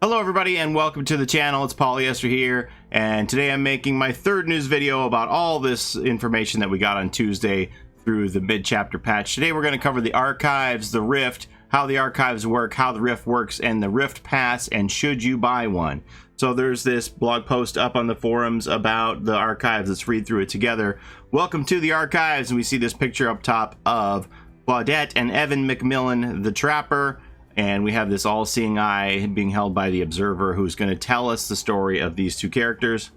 Hello everybody and welcome to the channel. It's Paulie, Esther here, and today I'm making my third news video about all this information that we got on Tuesday through the mid-chapter patch. Today we're going to cover the archives, the rift, how the archives work, how the rift works, and the rift pass, and should you buy one. So there's this blog post up on the forums about the archives. Let's read through it together. Welcome to the archives, and we see this picture up top of Claudette and Evan McMillan, the Trapper. And we have this all-seeing eye being held by the Observer, who's going to tell us the story of these two characters.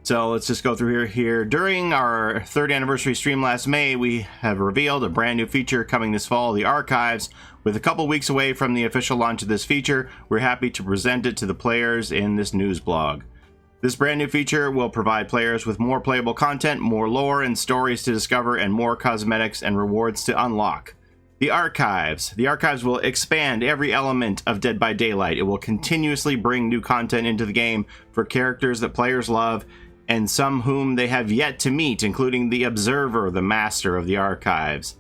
So let's just go through here. During our 3rd anniversary stream last May, we have revealed a brand new feature coming this fall, the Archives. With a couple weeks away from the official launch of this feature, we're happy to present it to the players in this news blog. This brand new feature will provide players with more playable content, more lore and stories to discover, and more cosmetics and rewards to unlock. The Archives. The Archives will expand every element of Dead by Daylight. It will continuously bring new content into the game for characters that players love and some whom they have yet to meet, including the Observer, the master of the Archives.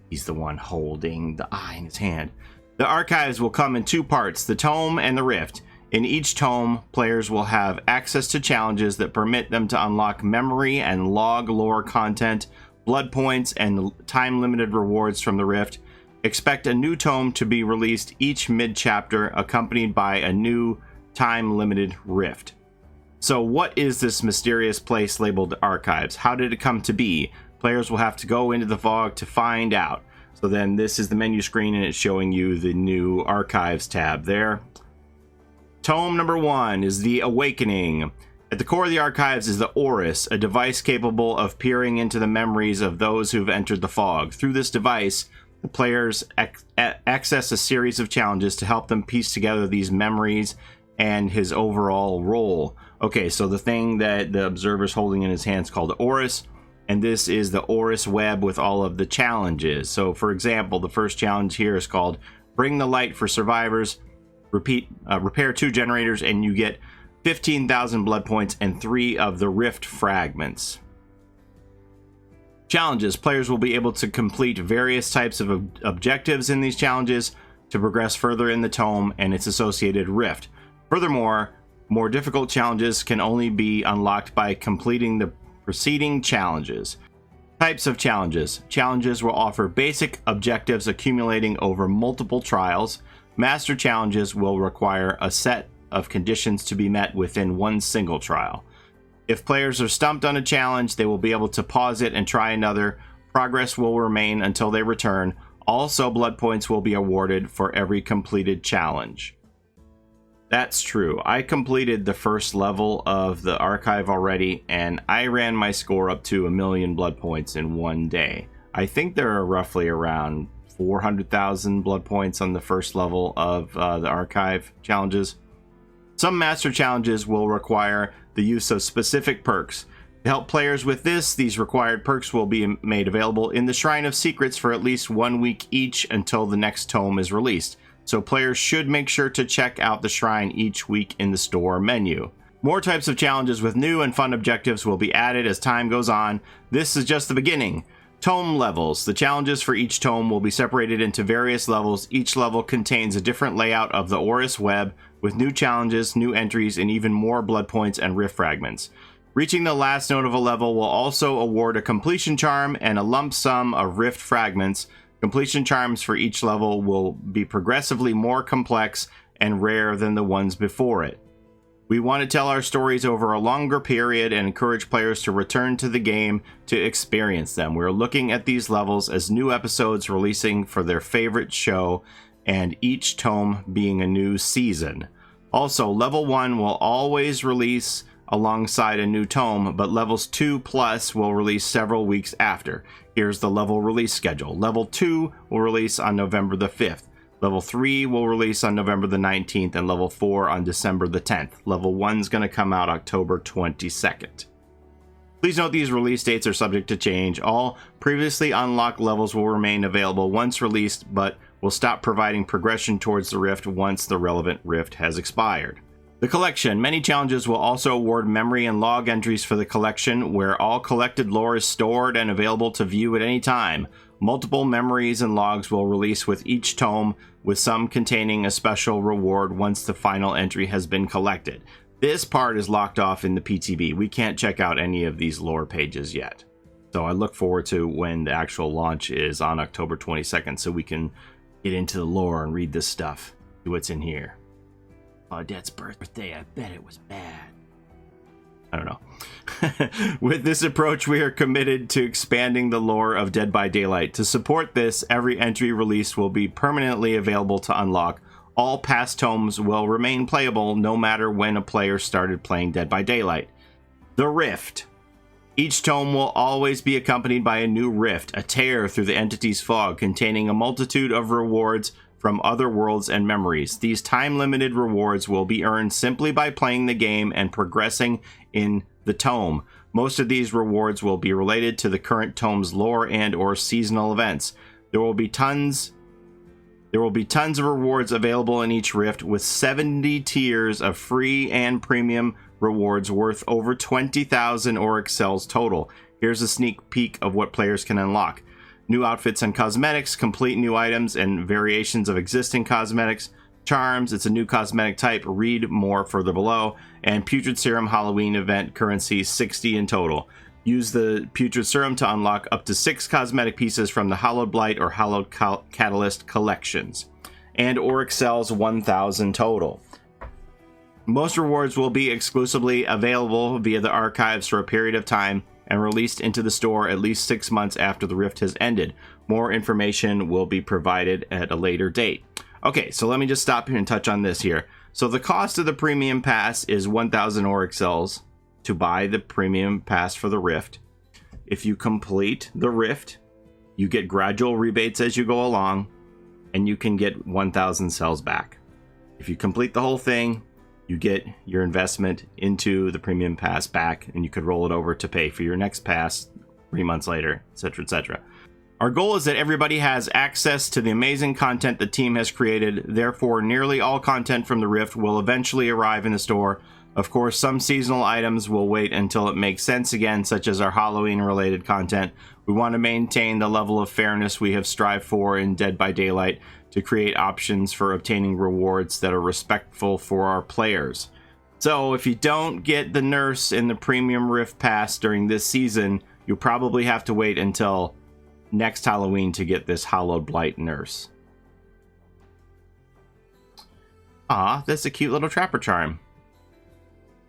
He's the one holding the eye in his hand. The Archives will come in 2 parts, the Tome and the Rift. In each tome, players will have access to challenges that permit them to unlock memory and log lore content, blood points, and time-limited rewards from the Rift. Expect a new tome to be released each mid-chapter, accompanied by a new time-limited Rift. So what is this mysterious place labeled Archives? How did it come to be? Players will have to go into the fog to find out. So then this is the menu screen, and it's showing you the new Archives tab there. Tome number 1 is the Awakening. At the core of the Archives is the Oris, a device capable of peering into the memories of those who've entered the fog. Through this device, the players access a series of challenges to help them piece together these memories and his overall role. Okay, so the thing that the Observer's holding in his hand is called the Oris, and this is the Oris web with all of the challenges. So, for example, the first challenge here is called Bring the Light for Survivors. Repair 2 generators, and you get 15,000 blood points and 3 of the Rift fragments. Challenges. Players will be able to complete various types of objectives in these challenges to progress further in the tome and its associated Rift. Furthermore, more difficult challenges can only be unlocked by completing the preceding challenges. Types of challenges. Challenges will offer basic objectives accumulating over multiple trials. Master challenges will require a set of conditions to be met within one single trial. If players are stumped on a challenge, they will be able to pause it and try another. Progress will remain until they return. Also, blood points will be awarded for every completed challenge. That's true. I completed the first level of the archive already, and I ran my score up to 1,000,000 blood points in one day. I think there are roughly around 400,000 blood points on the first level of the archive challenges. Some master challenges will require the use of specific perks. To help players with this, these required perks will be made available in the Shrine of Secrets for at least 1 week each until the next tome is released. So players should make sure to check out the shrine each week in the store menu. More types of challenges with new and fun objectives will be added as time goes on. This is just the beginning. Tome levels. The challenges for each tome will be separated into various levels. Each level contains a different layout of the Oris web, with new challenges, new entries, and even more blood points and rift fragments. Reaching the last note of a level will also award a completion charm and a lump sum of rift fragments. Completion charms for each level will be progressively more complex and rare than the ones before it. We want to tell our stories over a longer period and encourage players to return to the game to experience them. We're looking at these levels as new episodes releasing for their favorite show, and each tome being a new season. Also, level 1 will always release alongside a new tome, but levels 2 plus will release several weeks after. Here's the level release schedule. Level 2 will release on November the 5th. Level 3 will release on November the 19th, and Level 4 on December the 10th. Level 1 is going to come out October 22nd. Please note these release dates are subject to change. All previously unlocked levels will remain available once released, but will stop providing progression towards the Rift once the relevant Rift has expired. The collection. Many challenges will also award memory and log entries for the collection, where all collected lore is stored and available to view at any time. Multiple memories and logs will release with each tome, with some containing a special reward once the final entry has been collected. This part is locked off in the PTB. We can't check out any of these lore pages yet. So I look forward to when the actual launch is on October 22nd so we can get into the lore and read this stuff. See what's in here. Dad's birthday, I bet it was bad. I don't know. With this approach, we are committed to expanding the lore of Dead by Daylight. To support this, every entry released will be permanently available to unlock. All past tomes will remain playable no matter when a player started playing Dead by Daylight. The Rift. Each tome will always be accompanied by a new rift, a tear through the entity's fog, containing a multitude of rewards from other worlds and memories. These time-limited rewards will be earned simply by playing the game and progressing in the tome. Most of these rewards will be related to the current tome's lore and or seasonal events. There will be tons of rewards available in each rift, with 70 tiers of free and premium rewards worth over 20,000 Auric cells total. Here's a sneak peek of what players can unlock. New outfits and cosmetics, complete new items and variations of existing cosmetics, charms, it's a new cosmetic type, read more further below, and Putrid Serum Halloween event currency, 60 in total. Use the Putrid Serum to unlock up to 6 cosmetic pieces from the Hallowed Blight or Hallowed Catalyst collections. And Auric cells, 1,000 total. Most rewards will be exclusively available via the archives for a period of time and released into the store at least 6 months after the rift has ended. More information will be provided at a later date. Okay, so let me just stop here and touch on this here. So the cost of the premium pass is 1,000 Auric cells to buy the premium pass for the rift. If you complete the rift, you get gradual rebates as you go along, and you can get 1,000 cells back. If you complete the whole thing, you get your investment into the premium pass back, and you could roll it over to pay for your next pass 3 months later, etc., etc. Our goal is that everybody has access to the amazing content the team has created. Therefore, nearly all content from the Rift will eventually arrive in the store. Of course, some seasonal items will wait until it makes sense again, such as our Halloween-related content. We want to maintain the level of fairness we have strived for in Dead by Daylight to create options for obtaining rewards that are respectful for our players. So, if you don't get the nurse in the Premium Rift Pass during this season, you'll probably have to wait until next Halloween to get this Hallowed Blight nurse. Ah, that's a cute little trapper charm.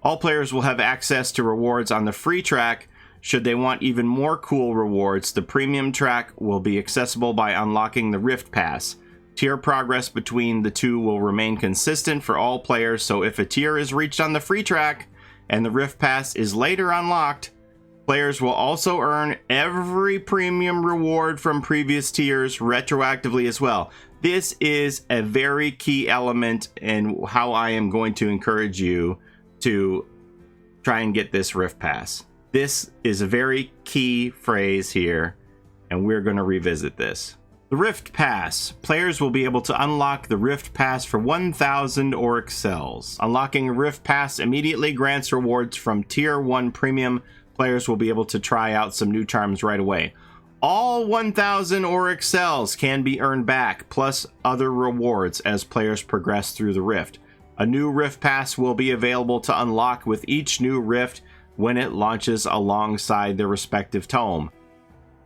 All players will have access to rewards on the free track. Should they want even more cool rewards, the premium track will be accessible by unlocking the Rift Pass. Tier progress between the two will remain consistent for all players, so if a tier is reached on the free track and the Rift Pass is later unlocked, players will also earn every premium reward from previous tiers retroactively as well. This is a very key element in how I am going to encourage you to try and get this Rift Pass. This is a very key phrase here, and we're going to revisit this. The Rift Pass. Players will be able to unlock the Rift Pass for 1,000 Auric cells. Unlocking a Rift Pass immediately grants rewards from Tier 1 Premium. Players will be able to try out some new charms right away. All 1,000 Auric cells can be earned back, plus other rewards as players progress through the Rift. A new Rift Pass will be available to unlock with each new Rift when it launches alongside their respective tome.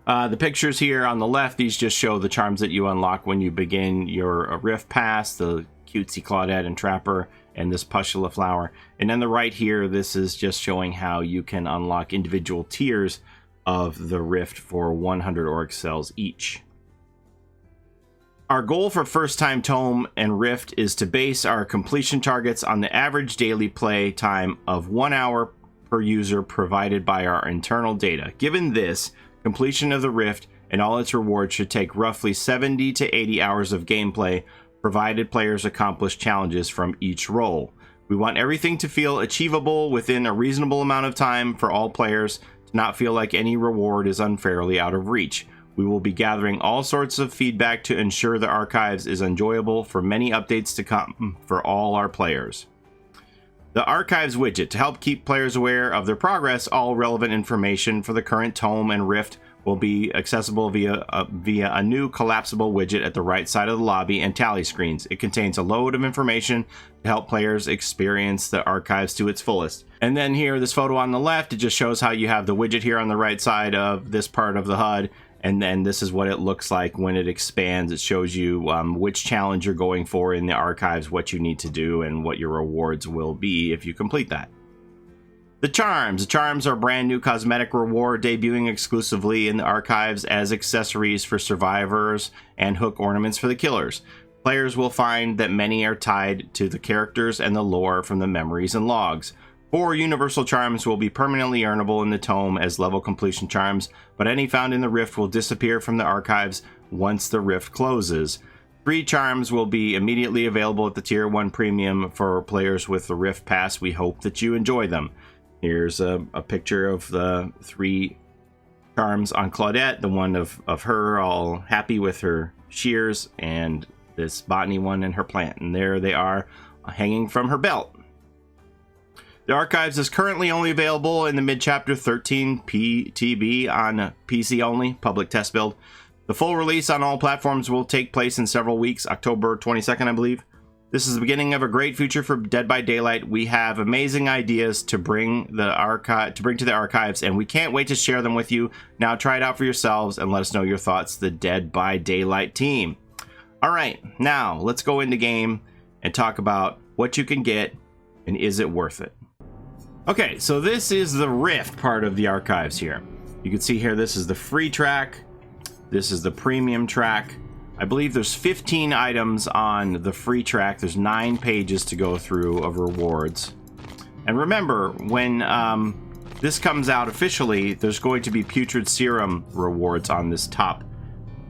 The pictures here on the left, these just show the charms that you unlock when you begin your Rift Pass, the cutesy Claudette and Trapper, and this Pustula flower. And on the right here, this is just showing how you can unlock individual tiers of the Rift for 100 Auric cells each. Our goal for first time Tome and Rift is to base our completion targets on the average daily play time of 1 hour per user provided by our internal data. Given this, completion of the Rift and all its rewards should take roughly 70 to 80 hours of gameplay, provided players accomplish challenges from each role. We want everything to feel achievable within a reasonable amount of time for all players to not feel like any reward is unfairly out of reach. We will be gathering all sorts of feedback to ensure the archives is enjoyable for many updates to come for all our players. The Archives widget. To help keep players aware of their progress, all relevant information for the current Tome and Rift will be accessible via a new collapsible widget at the right side of the lobby and tally screens. It contains a load of information to help players experience the archives to its fullest. And then here, this photo on the left, it just shows how you have the widget here on the right side of this part of the HUD. And then this is what it looks like when it expands. It shows you which challenge you're going for in the archives, what you need to do, and what your rewards will be if you complete that. The charms. The charms are a brand new cosmetic reward debuting exclusively in the archives as accessories for survivors and hook ornaments for the killers. Players will find that many are tied to the characters and the lore from the memories and logs. 4 universal charms will be permanently earnable in the tome as level completion charms, but any found in the rift will disappear from the archives once the rift closes. 3 charms will be immediately available at the Tier 1 Premium for players with the Rift Pass. We hope that you enjoy them. Here's a picture of the 3 charms on Claudette, the one of her all happy with her shears, and this botany one and her plant. And there they are hanging from her belt. The archives is currently only available in the mid-chapter 13 PTB on PC only, public test build. The full release on all platforms will take place in several weeks, October 22nd, I believe. This is the beginning of a great future for Dead by Daylight. We have amazing ideas to bring to the archives, and we can't wait to share them with you. Now try it out for yourselves and let us know your thoughts, the Dead by Daylight team. All right, now let's go into game and talk about what you can get and is it worth it. Okay, so this is the Rift part of the archives here. You can see here, this is the free track. This is the premium track. I believe there's 15 items on the free track. There's 9 pages to go through of rewards. And remember, when this comes out officially, there's going to be Putrid Serum rewards on this top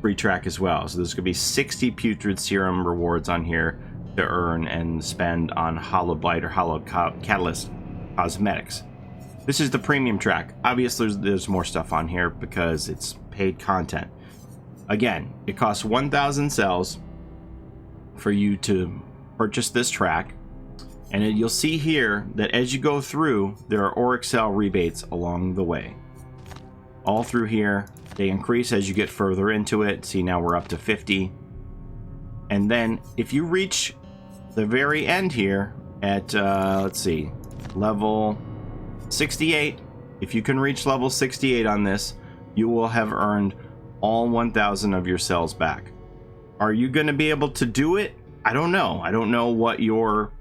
free track as well. So there's going to be 60 Putrid Serum rewards on here to earn and spend on Hallowed Blight or Hallowed Catalyst cosmetics. This is the premium track. Obviously there's more stuff on here because it's paid content. Again, it costs 1,000 cells for you to purchase this track, and you'll see here that as you go through, there are Auric Cell rebates along the way. All through here, they increase as you get further into it. See, now we're up to 50. And then if you reach the very end here at let's see, level 68, if you can reach level 68 on this, you will have earned all 1,000 of your cells back. Are you going to be able to do it? I don't know. I don't know what your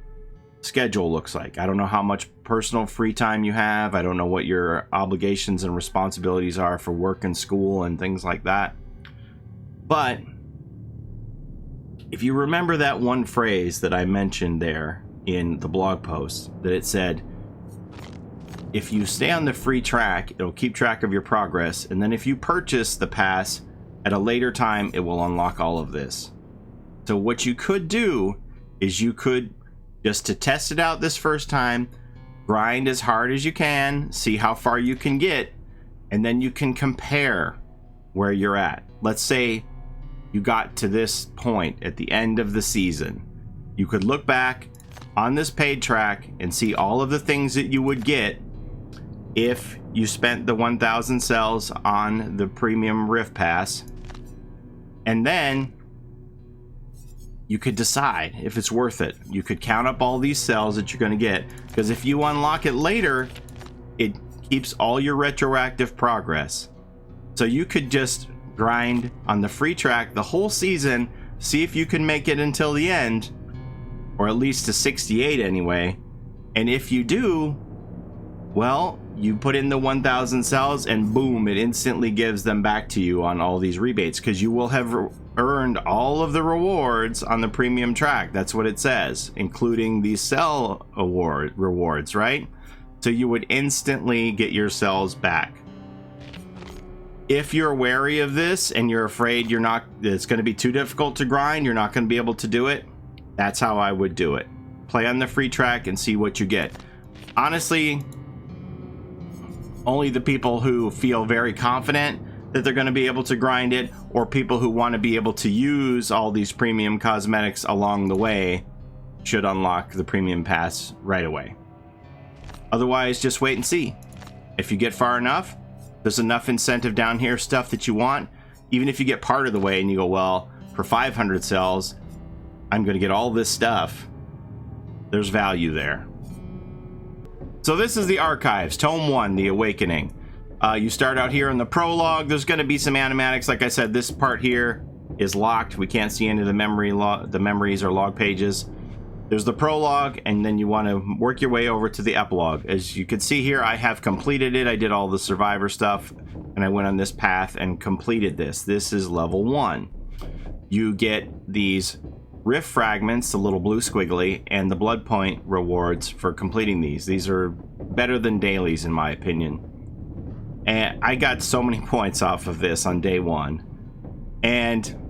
schedule looks like. I don't know how much personal free time you have. I don't know what your obligations and responsibilities are for work and school and things like that. But if you remember that one phrase that I mentioned there in the blog post, that it said, if you stay on the free track, it'll keep track of your progress, and then if you purchase the pass at a later time, it will unlock all of this. So what you could do is you could, just to test it out this first time, grind as hard as you can, see how far you can get, and then you can compare where you're at. Let's say you got to this point at the end of the season. You could look back on this paid track and see all of the things that you would get if you spent the 1,000 cells on the premium Rift Pass, and then you could decide if it's worth it. You could count up all these cells that you're going to get, because if you unlock it later, it keeps all your retroactive progress. So you could just grind on the free track the whole season, see if you can make it until the end, or at least to 68 anyway. And if you do, well, you put in the 1,000 cells and boom, it instantly gives them back to you on all these rebates, because you will have earned all of the rewards on the premium track. That's what it says, including the cell rewards, right? So you would instantly get your cells back. If you're wary of this and you're afraid it's going to be too difficult to grind, you're not going to be able to do it, that's how I would do it. Play on the free track and see what you get. Honestly, only the people who feel very confident that they're going to be able to grind it, or people who want to be able to use all these premium cosmetics along the way, should unlock the premium pass right away. Otherwise, just wait and see. If you get far enough, There's enough incentive down here, stuff that you want. Even if you get part of the way and you go, well, for 500 cells, I'm going to get all this stuff. There's value there. So this is the archives, Tome 1, The Awakening. You start out here in the prologue. There's going to be some animatics. Like I said, this part here is locked. We can't see any of the memories or log pages. There's the prologue, and then you want to work your way over to the epilogue. As you can see here, I have completed it. I did all the survivor stuff, and I went on this path and completed this. This is level 1. You get these rift fragments, the little blue squiggly, and the bloodpoint rewards for completing these. These are better than dailies, in my opinion. And I got so many points off of this on day 1. And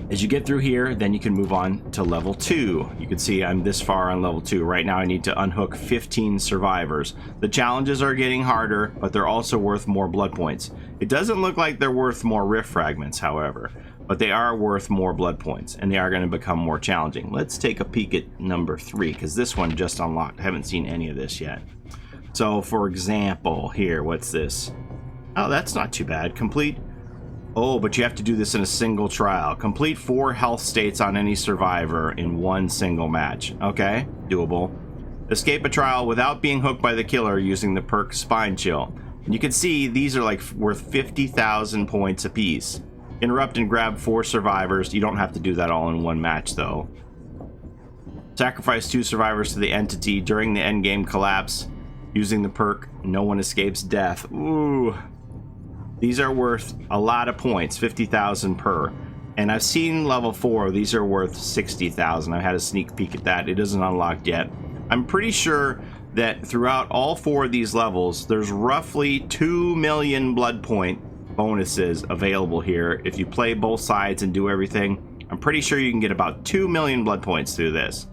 as you get through here, then you can move on to level 2. You can see I'm this far on level 2. Right now I need to unhook 15 survivors. The challenges are getting harder, but they're also worth more blood points. It doesn't look like they're worth more rift fragments, however, but they are worth more blood points, and they are going to become more challenging. Let's take a peek at number 3, because this one just unlocked. I haven't seen any of this yet. So, for example, here, what's this? Oh, that's not too bad. Complete... Oh, but you have to do this in a single trial. Complete 4 health states on any survivor in one single match. Okay, doable. Escape a trial without being hooked by the killer using the perk Spine Chill. And you can see these are like worth 50,000 points apiece. Interrupt and grab 4 survivors. You don't have to do that all in one match, though. Sacrifice 2 survivors to the entity during the endgame collapse using the perk No One Escapes Death. Ooh. These are worth a lot of points, 50,000 per. And I've seen level 4, these are worth 60,000. I've had a sneak peek at that. It isn't unlocked yet. I'm pretty sure that throughout all 4 of these levels, there's roughly 2 million blood point bonuses available here. If you play both sides and do everything, I'm pretty sure you can get about 2 million blood points through this.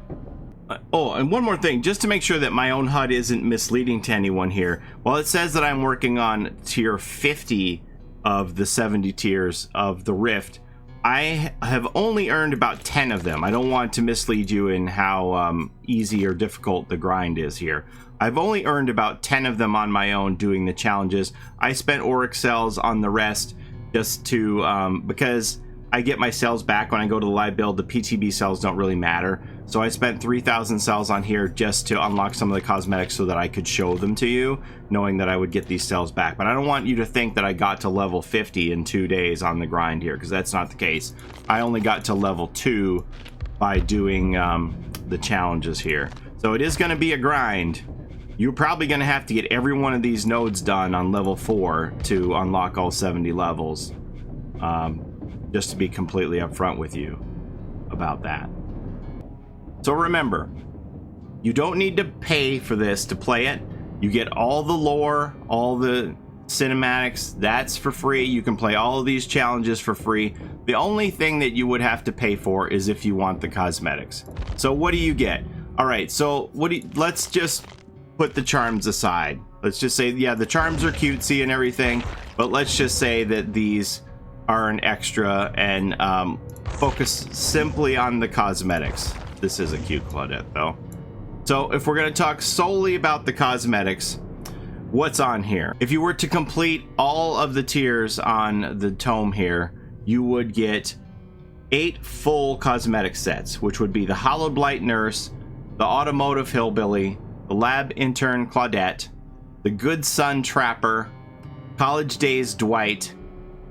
Oh, and one more thing, just to make sure that my own HUD isn't misleading to anyone here. While it says that I'm working on tier 50 of the 70 tiers of the Rift, I have only earned about 10 of them. I don't want to mislead you in how easy or difficult the grind is here. I've only earned about 10 of them on my own doing the challenges. I spent Auric cells on the rest just to, because I get my cells back when I go to the live build. The PTB cells don't really matter. So I spent 3,000 cells on here just to unlock some of the cosmetics so that I could show them to you, knowing that I would get these cells back. But I don't want you to think that I got to level 50 in 2 days on the grind here, because that's not the case. I only got to level 2 by doing the challenges here. So it is going to be a grind. You're probably going to have to get every one of these nodes done on level 4 to unlock all 70 levels. Just to be completely upfront with you about that. So remember, you don't need to pay for this to play it. You get all the lore, all the cinematics, that's for free. You can play all of these challenges for free. The only thing that you would have to pay for is if you want the cosmetics. So what do you get? All right, so let's just put the charms aside. Let's just say, yeah, the charms are cutesy and everything, but let's just say that these are an extra and focus simply on the cosmetics. This is a cute Claudette, though. So if we're going to talk solely about the cosmetics, what's on here? If you were to complete all of the tiers on the tome here, you would get 8 full cosmetic sets, which would be the Hallowed Blight Nurse, the Automotive Hillbilly, the Lab Intern Claudette, the Good Son Trapper, College Days Dwight,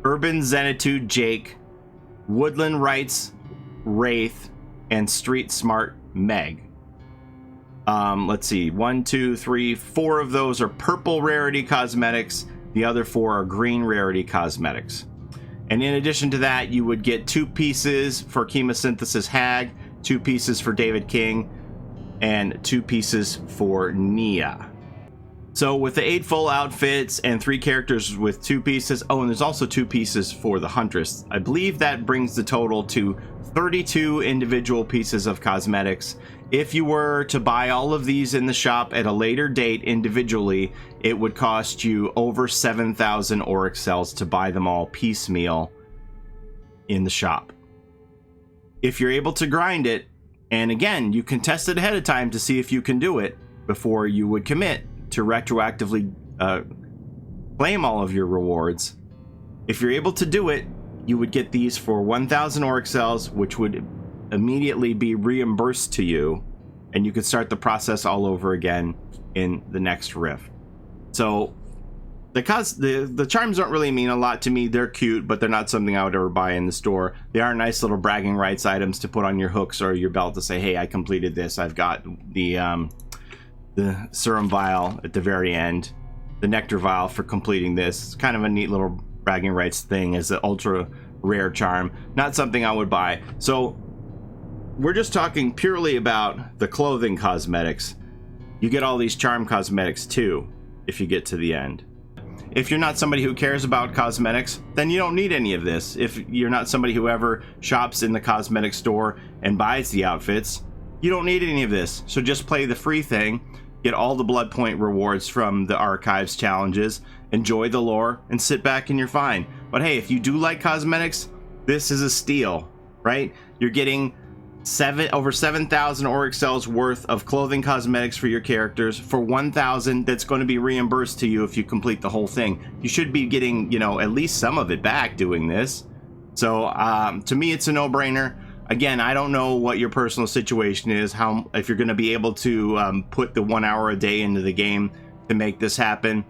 Urban Zenitude Jake, Woodland Rights Wraith, and Street Smart Meg. Let's see, 1, 2, 3, 4 of those are purple rarity cosmetics. The other 4 are green rarity cosmetics. And in addition to that, you would get 2 pieces for Chemosynthesis Hag, 2 pieces for David King, and 2 pieces for Nia. So with the 8 full outfits and 3 characters with 2 pieces, oh, and there's also 2 pieces for the Huntress. I believe that brings the total to 32 individual pieces of cosmetics. If you were to buy all of these in the shop at a later date individually, it would cost you over 7,000 Auric cells to buy them all piecemeal in the shop. If you're able to grind it, and again, you can test it ahead of time to see if you can do it before you would commit to retroactively claim all of your rewards. If you're able to do it, you would get these for 1,000 auric cells, which would immediately be reimbursed to you, and you could start the process all over again in the next rift. So the charms don't really mean a lot to me. They're cute, but they're not something I would ever buy in the store. They are nice little bragging rights items to put on your hooks or your belt to say, hey, I completed this. I've got the serum vial at the very end, the nectar vial for completing this. It's kind of a neat little bragging rights thing as an ultra rare charm. Not something I would buy. So we're just talking purely about the clothing cosmetics. You get all these charm cosmetics too if you get to the end. If you're not somebody who cares about cosmetics, then you don't need any of this. If you're not somebody who ever shops in the cosmetic store and buys the outfits, you don't need any of this. So just play the free thing, get all the bloodpoint rewards from the archives challenges, enjoy the lore, and sit back and you're fine. But hey, if you do like cosmetics, this is a steal, right? You're getting over 7,000 auric cells worth of clothing cosmetics for your characters for 1,000 that's going to be reimbursed to you if you complete the whole thing. You should be getting, at least some of it back doing this. So to me, it's a no-brainer. Again, I don't know what your personal situation is, if you're going to be able to put the 1 hour a day into the game to make this happen.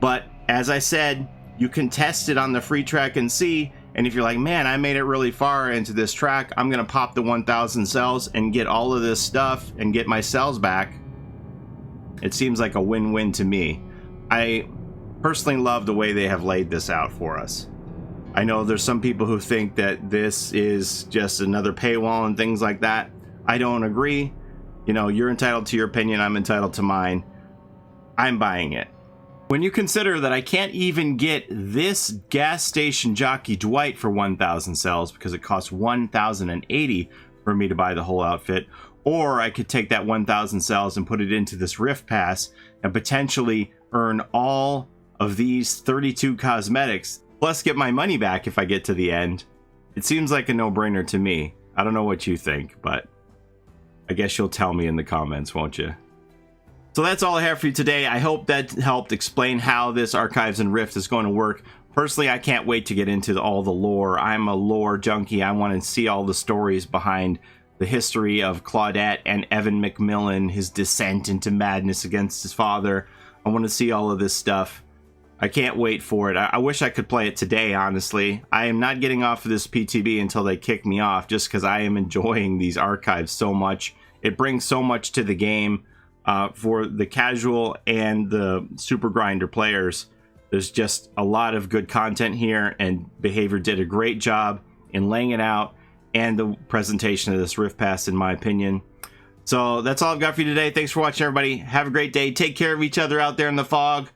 But as I said, you can test it on the free track and see. And if you're like, man, I made it really far into this track, I'm going to pop the 1,000 cells and get all of this stuff and get my cells back. It seems like a win-win to me. I personally love the way they have laid this out for us. I know there's some people who think that this is just another paywall and things like that. I don't agree. You're entitled to your opinion. I'm entitled to mine. I'm buying it. When you consider that I can't even get this gas station jockey Dwight for 1,000 cells because it costs 1,080 for me to buy the whole outfit, or I could take that 1,000 cells and put it into this Rift Pass and potentially earn all of these 32 cosmetics, plus get my money back if I get to the end. It seems like a no-brainer to me. I don't know what you think, but I guess you'll tell me in the comments, won't you? So that's all I have for you today. I hope that helped explain how this Archives and Rift is going to work. Personally, I can't wait to get into all the lore. I'm a lore junkie. I want to see all the stories behind the history of Claudette and Evan McMillan, his descent into madness against his father. I want to see all of this stuff. I can't wait for it. I wish I could play it today, honestly. I am not getting off of this PTB until they kick me off, just because I am enjoying these archives so much. It brings so much to the game. For the casual and the super grinder players, there's just a lot of good content here, and Behavior did a great job in laying it out and the presentation of this Rift Pass, in my opinion. So that's all I've got for you today. Thanks for watching, everybody. Have a great day. Take care of each other out there in the fog.